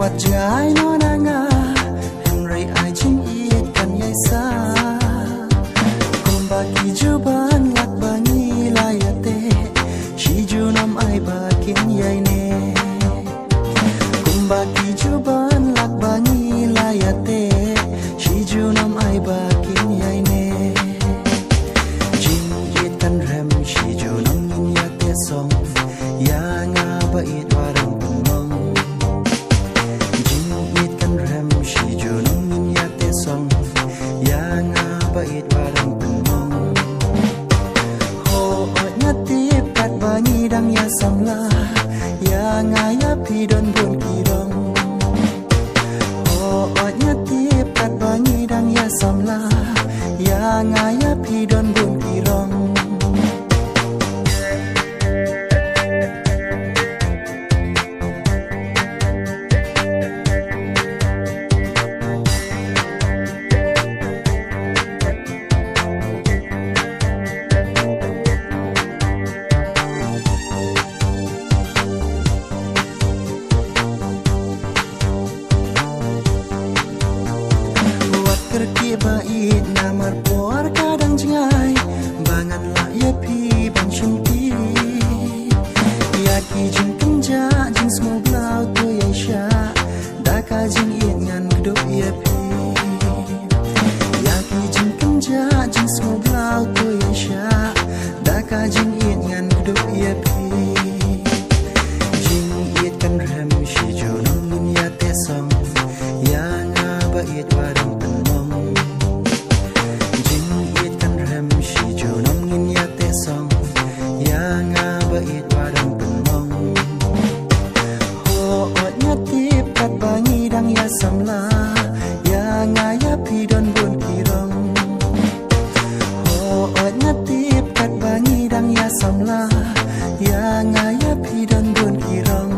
วัดใจโนนางาเห็นไรไอชิงอีดกันยัยซากุมบากีจูบันลักบานีลายเตชีจูนำไอบากินยัยเนกุมบากีจูบันลักบานีลายเตชีจูนำไอบากินยัยเนจิงอีดกันแรมชีจูนำนินยาเตสองยางาบาอีดวารังปุมงจิงอีดกันแรมชีจูนำนินยาเตสองยางาบาอีดวารังปุมงโฮอดนาตีปัดบานีดังยาสัมลายางายาพีดอนบนกีรองโฮอดนาตีปัดบานีดังยาสัมลายางายาพีดอนบนกีรองKerki bait namar por kadang jengai bangan la ya pi ban shunti ya ki jing kenja jing small blau tu ya sha da ka jing yen ngan gdop ya pi ya ki jing kenja jing small blau tu ya sha da ka jing yen ngan gdop ya pi jing yet kan ram shi jo nong min ya te song ya nga ba yet warang samla ya ngaya pi don bun kirong ho ot natip kat bangi dang ya samla ya ngaya pi don bun kirong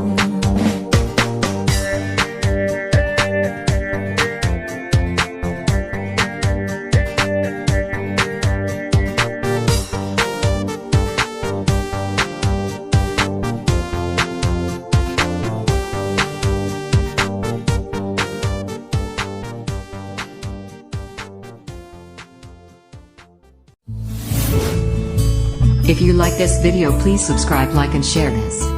If you like this video, please subscribe, like and share this.